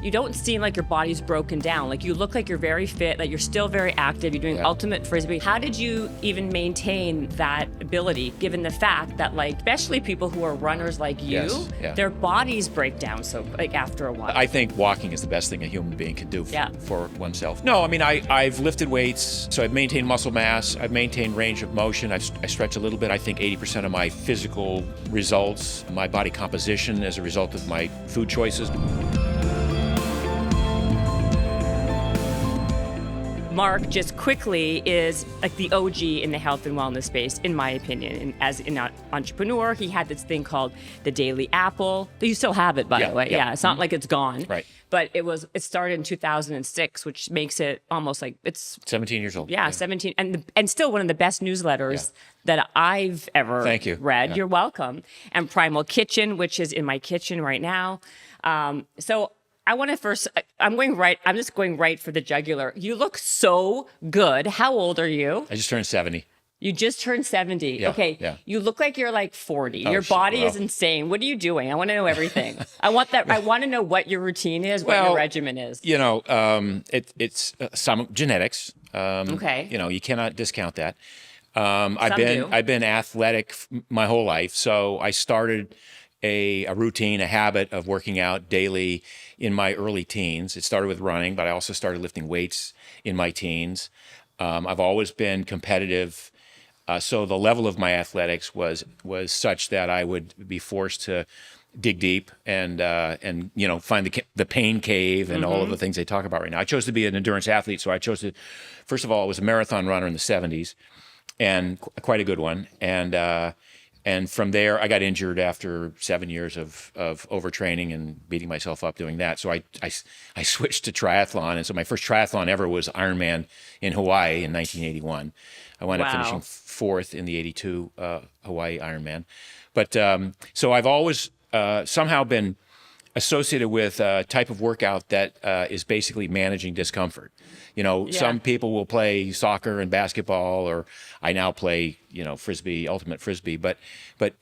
you don't seem like your body's broken down. Like you look like you're very fit, like you're still very active, you're doing ultimate frisbee. How did you even maintain that ability, given the fact that like, especially people who are runners like you, their bodies break down so like after a while? I think walking is the best thing a human being can do for oneself. No, I mean, I've lifted weights, so I've maintained muscle mass, I've maintained range of motion, I stretch a little bit. I think 80% of my physical results, my body composition as a result of my food choices. Mark, just quickly, is like the OG in the health and wellness space, in my opinion. And as an entrepreneur, he had this thing called the Daily Apple. You still have it, by the way. Yeah, it's not like it's gone. Right. But it started in 2006, which makes it almost like it's 17 years old. Yeah, 17, and still one of the best newsletters that I've ever read. You're welcome. And Primal Kitchen, which is in my kitchen right now. So I want to first, I'm just going right for the jugular. You look so good. How old are you? I just turned 70. You just turned 70. Yeah, okay. yeah. You look like you're like 40. Your body is insane. What are you doing? I want to know everything. I want to know what your routine is, what your regimen is. You know, it's some genetics. Okay. You know, you cannot discount that. I've been athletic my whole life. So I started a routine, a habit of working out daily in my early teens. It started with running, but I also started lifting weights in my teens. I've always been competitive. So the level of my athletics was such that I would be forced to dig deep and you know, find the pain cave and all of the things they talk about right now. I chose to be an endurance athlete, so I chose to. First of all, I was a marathon runner in the 70s, and quite a good one. And from there, I got injured after 7 years of overtraining and beating myself up doing that. So I switched to triathlon, and so my first triathlon ever was Ironman in Hawaii in 1981. I wound up finishing fourth in the 82 Hawaii Ironman. But so I've always somehow been associated with a type of workout that is basically managing discomfort. You know, some people will play soccer and basketball, or I now play, you know, frisbee, ultimate frisbee. But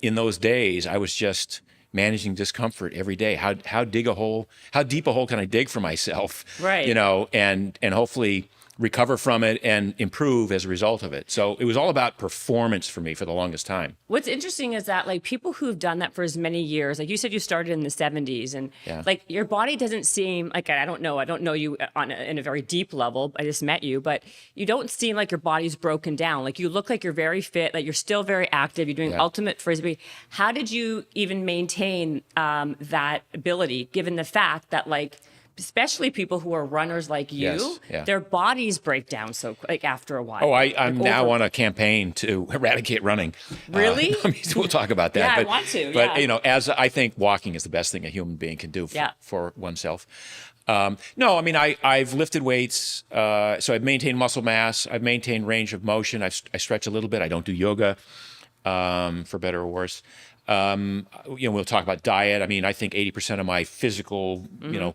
in those days, I was just managing discomfort every day. How deep a hole can I dig for myself? Right. You know, and hopefully recover from it and improve as a result of it. So it was all about performance for me for the longest time. What's interesting is that like people who've done that for as many years, like you said, you started in the 70s, and like your body doesn't seem like, I don't know you in a very deep level. I just met you, but you don't seem like your body's broken down. Like you look like you're very fit, like you're still very active. You're doing ultimate frisbee. How did you even maintain that ability, given the fact that like, especially people who are runners like you, their bodies break down so like after a while. Oh, I'm now on a campaign to eradicate running. Really? I mean, we'll talk about that. Yeah, but, I want to. But you know, as I think walking is the best thing a human being can do for oneself. No, I mean, I've lifted weights, so I've maintained muscle mass, I've maintained range of motion, I stretch a little bit. I don't do yoga, for better or worse. You know, we'll talk about diet. I mean, I think 80% of my physical, you know,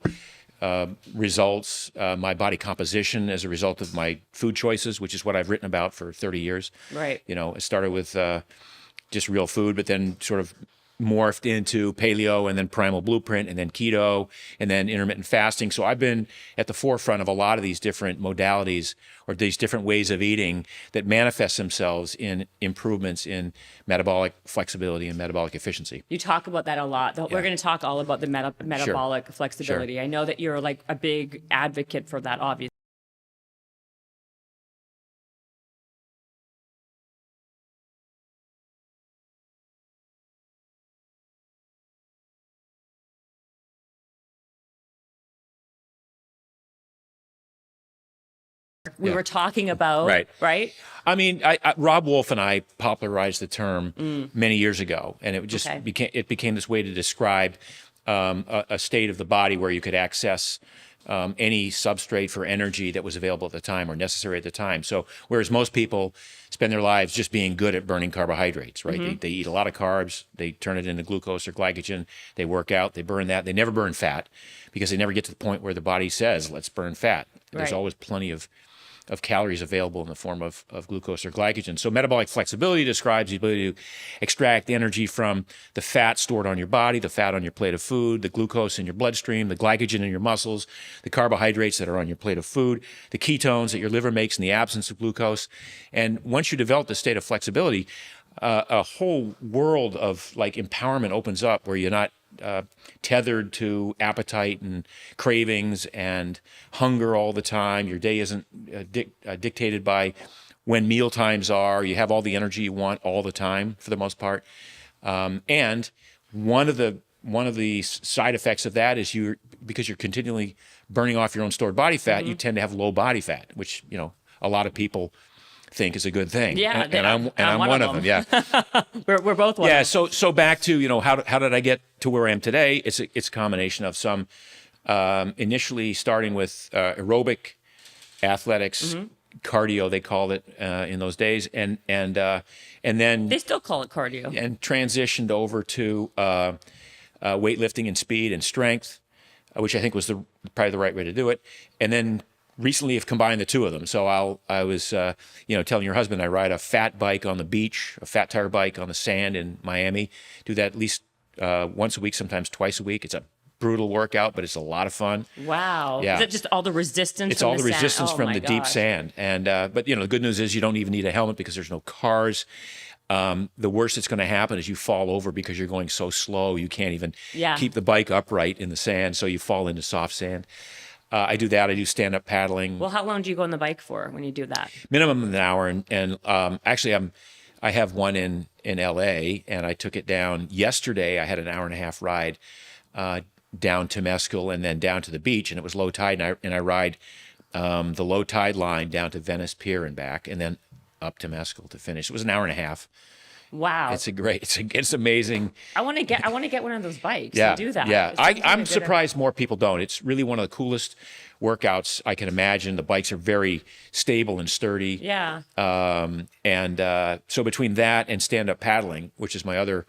results, my body composition as a result of my food choices, which is what I've written about for 30 years. Right. You know, it started with just real food, but then sort of morphed into paleo and then Primal Blueprint and then keto and then intermittent fasting. So I've been at the forefront of a lot of these different modalities or these different ways of eating that manifest themselves in improvements in metabolic flexibility and metabolic efficiency. You talk about that a lot. We're going to talk all about the metabolic flexibility. I know that you're like a big advocate for that, obviously. We were talking about, right? I mean, Rob Wolf and I popularized the term many years ago, and it just became this way to describe a state of the body where you could access any substrate for energy that was available at the time or necessary at the time. So whereas most people spend their lives just being good at burning carbohydrates, right? They eat a lot of carbs, they turn it into glucose or glycogen, they work out, they burn that. They never burn fat because they never get to the point where the body says, let's burn fat. There's always plenty of of calories available in the form of glucose or glycogen. So metabolic flexibility describes the ability to extract energy from the fat stored on your body, the fat on your plate of food, the glucose in your bloodstream, the glycogen in your muscles, the carbohydrates that are on your plate of food, the ketones that your liver makes in the absence of glucose. And once you develop the state of flexibility, a whole world of like empowerment opens up where you're not tethered to appetite and cravings and hunger all the time. Your day isn't dictated by when meal times are. You have all the energy you want all the time for the most part. And one of the side effects of that is because you're continually burning off your own stored body fat, you tend to have low body fat, which, a lot of people think is a good thing. Yeah, and I'm one of them. Yeah. we're both one. Yeah. Of them. So back to, how did I get to where I am today? It's a combination of some, initially starting with, aerobic athletics, cardio, they called it, in those days. And then They still call it cardio. and transitioned over to, weightlifting and speed and strength, which I think was probably the right way to do it. And then recently have combined the two of them. So I was telling your husband I ride a fat bike on the beach, a fat tire bike on the sand in Miami. Do that at least once a week, sometimes twice a week. It's a brutal workout, but it's a lot of fun. Wow. Yeah. Is it just all the resistance? It's from all the sand? resistance Oh, from my the deep gosh. sand. And but the good news is you don't even need a helmet because there's no cars. The worst that's going to happen is you fall over because you're going so slow you can't even keep the bike upright in the sand, so you fall into soft sand. I do that. I do stand-up paddling. Well, how long do you go on the bike for when you do that? Minimum an hour. And actually, I have one in L.A., and I took it down yesterday. I had an hour and a half ride down to Mescal and then down to the beach, and it was low tide, and I ride the low tide line down to Venice Pier and back, and then up to Mescal to finish. It was an hour and a half. Wow. It's amazing. I want to get one of those bikes Yeah, and do that. yeah. It sounds like a I'm good surprised more people don't. It's really one of the coolest workouts I can imagine. The bikes are very stable and sturdy. Yeah. So between that and stand-up paddling, which is my other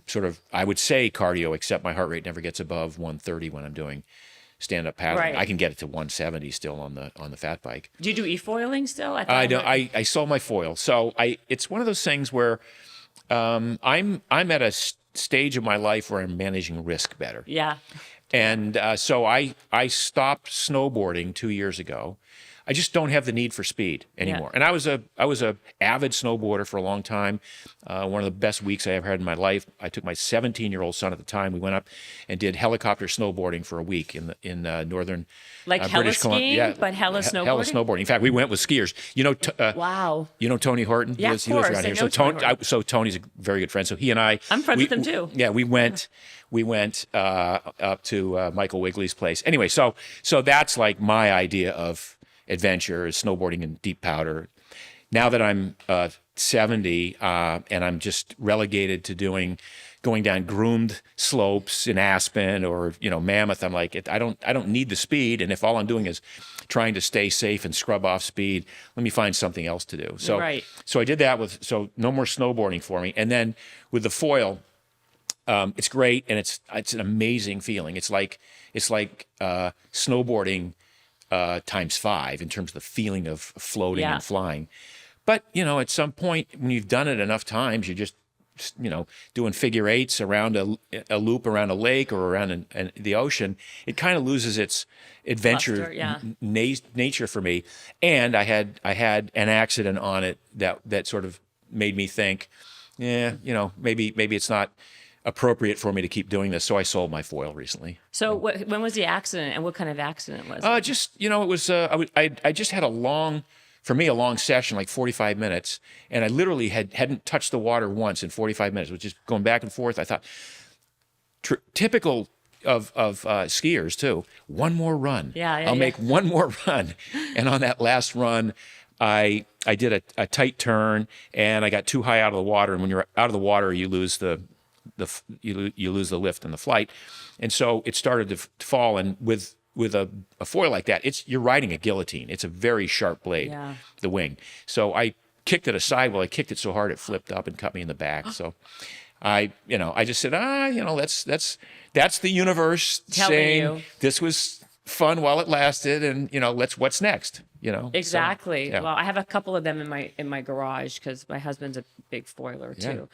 sort of, I would say cardio, except my heart rate never gets above 130 when I'm doing stand-up paddling. Right. I can get it to 170 still on the fat bike. Do you do e-foiling still? I don't. I sold my foil, so it's one of those things where I'm at a stage of my life where I'm managing risk better. Yeah. And so I stopped snowboarding 2 years ago. I just don't have the need for speed anymore. Yeah. And I was a avid snowboarder for a long time. One of the best weeks I ever had in my life. I took my 17-year-old son at the time. We went up and did helicopter snowboarding for a week in northern Like British hella skiing, Columbia. but hella snowboarding? Hella snowboarding. In fact, we went with skiers. Wow. You know Tony Horton? Yeah, He lives of course. around I here. know Tony Horton. So Tony's a very good friend. So he and I'm friends with him too. Yeah, we went up to Michael Wigley's place. Anyway, so that's like my idea of adventure is snowboarding in deep powder. Now that I'm 70 and I'm just relegated to going down groomed slopes in Aspen or Mammoth, I'm like I don't need the speed, and if all I'm doing is trying to stay safe and scrub off speed, let me find something else to do. So I did that so no more snowboarding for me, and then with the foil. It's great, and it's an amazing feeling. It's like snowboarding times 5 in terms of the feeling of floating and flying. But at some point when you've done it enough times, you're just doing figure eights around a loop around a lake or around the ocean. It kind of loses its adventure nature for me. And I had an accident on it that sort of made me think, maybe it's not appropriate for me to keep doing this. So I sold my foil recently. So when was the accident, and what kind of accident was it? It was, I just had a long session, like 45 minutes. And I literally hadn't touched the water once in 45 minutes, which is going back and forth. I thought, typical of skiers too, one more run. I'll make one more run. And on that last run, I did a tight turn and I got too high out of the water. And when you're out of the water, you lose you lose the lift and the flight, and so it started to fall. And with a foil like that, you're riding a guillotine. It's a very sharp blade, the wing. So I kicked it aside. Well, I kicked it so hard it flipped up and cut me in the back. So I just said, that's the universe Telling saying you. this was fun while it lasted, and what's next, Exactly. So, yeah. Well, I have a couple of them in my garage because my husband's a big foiler too.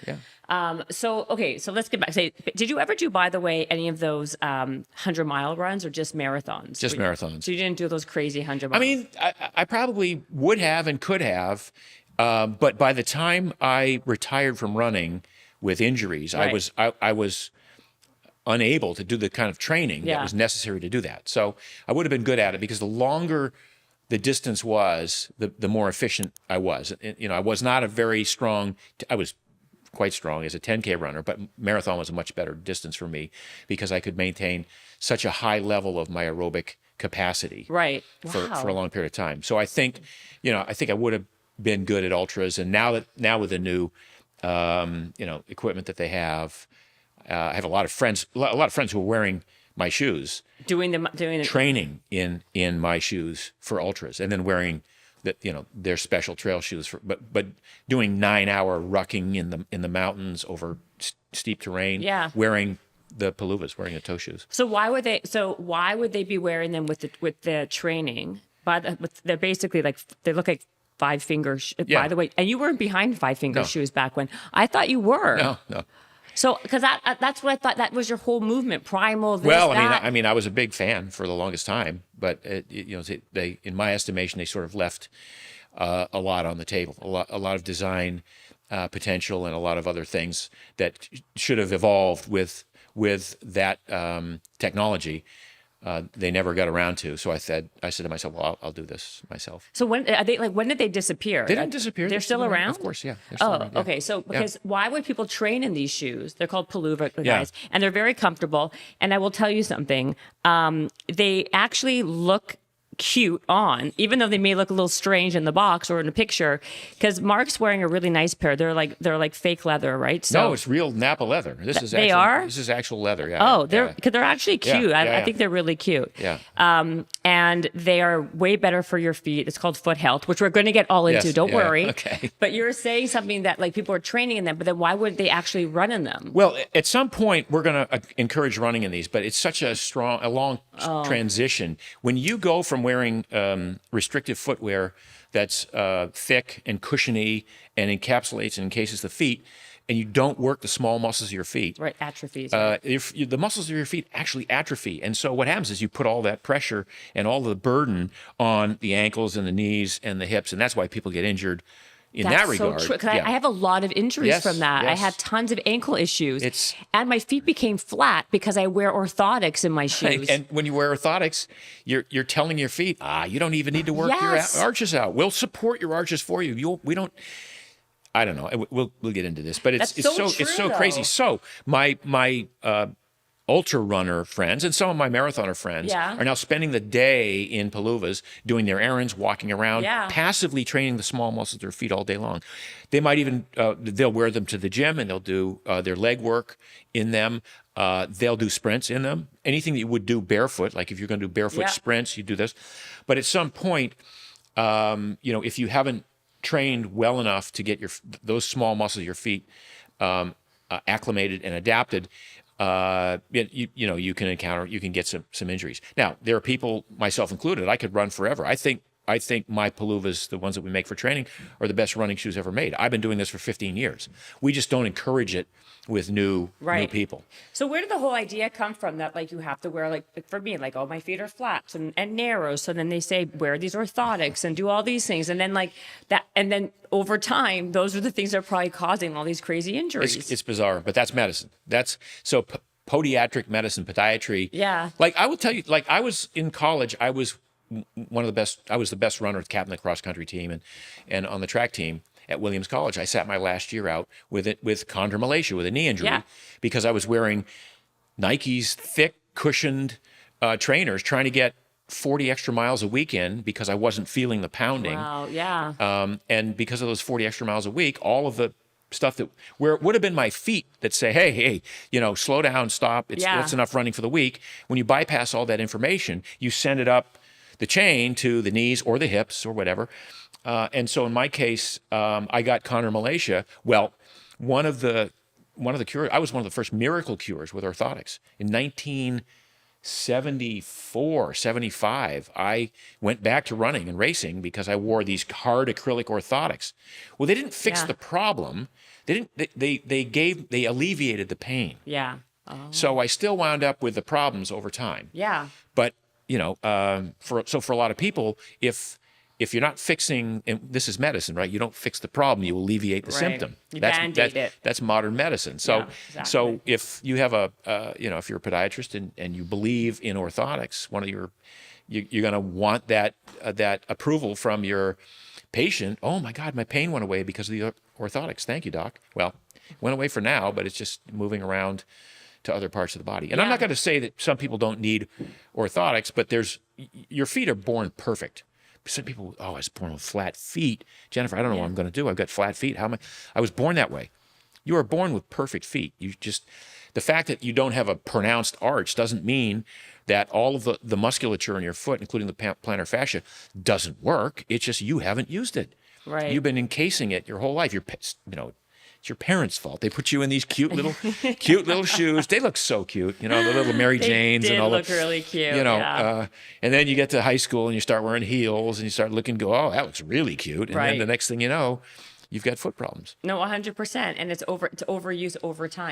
So let's get back. Did you ever do, by the way, any of those 100-mile runs or just marathons? Just marathons. So you didn't do those crazy 100 miles? I mean, I probably would have and could have, but by the time I retired from running with injuries, Right. I was unable to do the kind of training that was necessary to do that. So I would have been good at it, because the longer the distance was, the more efficient I was. I was not a very strong, I was quite strong as a 10K runner, but marathon was a much better distance for me because I could maintain such a high level of my aerobic capacity Right. for a long period of time. So I think I would have been good at ultras. And now with the new, equipment that they have, I have a lot of friends who are wearing my shoes, doing training in my shoes for ultras, and then wearing their special trail shoes but doing 9-hour rucking in the mountains over steep terrain, wearing the Paluvas, wearing the toe shoes. So why would they be wearing them with the training? They're basically like, they look like 5-finger. By the way, and you weren't behind 5-finger shoes back when. I thought you were. No. So, because that's what I thought, that was your whole movement, primal. I mean, I was a big fan for the longest time, but they, in my estimation, they sort of left a lot on the table, a lot of design potential, and a lot of other things that should have evolved with that technology. They never got around to. So I said to myself, well, I'll do this myself. So when did they disappear? They didn't disappear. They're still around? Of course, yeah. They're still around, yeah. Okay. So because why would people train in these shoes? They're called Paluva guys, and they're very comfortable. And I will tell you something. They actually look cute on, even though they may look a little strange in the box or in the picture, because Mark's wearing a really nice pair. They're like fake leather, right? So no, it's real Napa leather. This is actual leather. Yeah. Oh, they're actually cute. I think they're really cute. Yeah. And they are way better for your feet. It's called foot health, which we're going to get all into. Yes, Don't worry. Okay. But you're saying something that like people are training in them, but then why would they actually run in them? Well, at some point we're going to encourage running in these, but it's such a long transition. When you go from wearing restrictive footwear that's thick and cushiony and encapsulates and encases the feet, and you don't work the small muscles of your feet. Right, atrophies. The muscles of your feet actually atrophy. And so what happens is you put all that pressure and all the burden on the ankles and the knees and the hips, and that's why people get injured in that regard. So true. 'Cause I have a lot of injuries from that. Yes. I had tons of ankle issues. And my feet became flat because I wear orthotics in my shoes. And when you wear orthotics, you're telling your feet, you don't even need to work your arches out. We'll support your arches for you. We don't. I don't know. We'll get into this, but it's so crazy. So my ultra runner friends and some of my marathoner friends are now spending the day in Paluvas doing their errands, walking around, passively training the small muscles of their feet all day long. They might even they'll wear them to the gym and they'll do their leg work in them. They'll do sprints in them. Anything that you would do barefoot, like if you're going to do barefoot sprints, you do this. But at some point, if you haven't trained well enough to get those small muscles of your feet acclimated and adapted, you can get some injuries. Now, there are people, myself included, I could run forever. I think my Paluvas, the ones that we make for training, are the best running shoes ever made. I've been doing this for 15 years. We just don't encourage it with new people. So where did the whole idea come from that like you have to wear, like for me, like my feet are flats and narrow, so then they say wear these orthotics and do all these things, and then like that, and then over time those are the things that are probably causing all these crazy injuries. It's bizarre, but that's medicine. That's so podiatric medicine, podiatry. Yeah. Like I will tell you, like I was in college, I was one of the best. I was the best runner, captain of the cross country team, and on the track team at Williams College. I sat my last year out with chondromalacia, with a knee injury, because I was wearing Nike's thick cushioned trainers, trying to get 40 extra miles a week in because I wasn't feeling the pounding. Wow, yeah. And because of those 40 extra miles a week, all of the stuff where it would have been my feet that say, hey, slow down, stop. That's enough running for the week. When you bypass all that information, you send it up the chain to the knees or the hips or whatever. And so in my case, I got chondromalacia. Well, one of the cures, I was one of the first miracle cures with orthotics. In 74, 75, I went back to running and racing because I wore these hard acrylic orthotics. Well, they didn't fix the problem. They didn't. They alleviated the pain. Yeah. Oh. So I still wound up with the problems over time. Yeah. But for a lot of people, if you're not fixing, and this is medicine, right? You don't fix the problem, you alleviate the symptom. You band-aid it. That's modern medicine. So, so if you have if you're a podiatrist and you believe in orthotics, you're going to want that approval from your patient. Oh my God, my pain went away because of the orthotics. Thank you, doc. Well, it went away for now, but it's just moving around to other parts of the body. And I'm not going to say that some people don't need orthotics, but your feet are born perfect. Some people, I was born with flat feet. Jennifer, I don't know what I'm going to do. I've got flat feet. I was born that way. You are born with perfect feet. The fact that you don't have a pronounced arch doesn't mean that all of the musculature in your foot, including the plantar fascia, doesn't work. It's just you haven't used it. Right. You've been encasing it your whole life. It's your parents' fault. They put you in these cute little shoes. They look so cute, the little Mary Janes and all that. They look really cute. And then you get to high school and you start wearing heels and you start oh, that looks really cute. And then the next thing you know, you've got foot problems. No, 100%, and it's overused over time.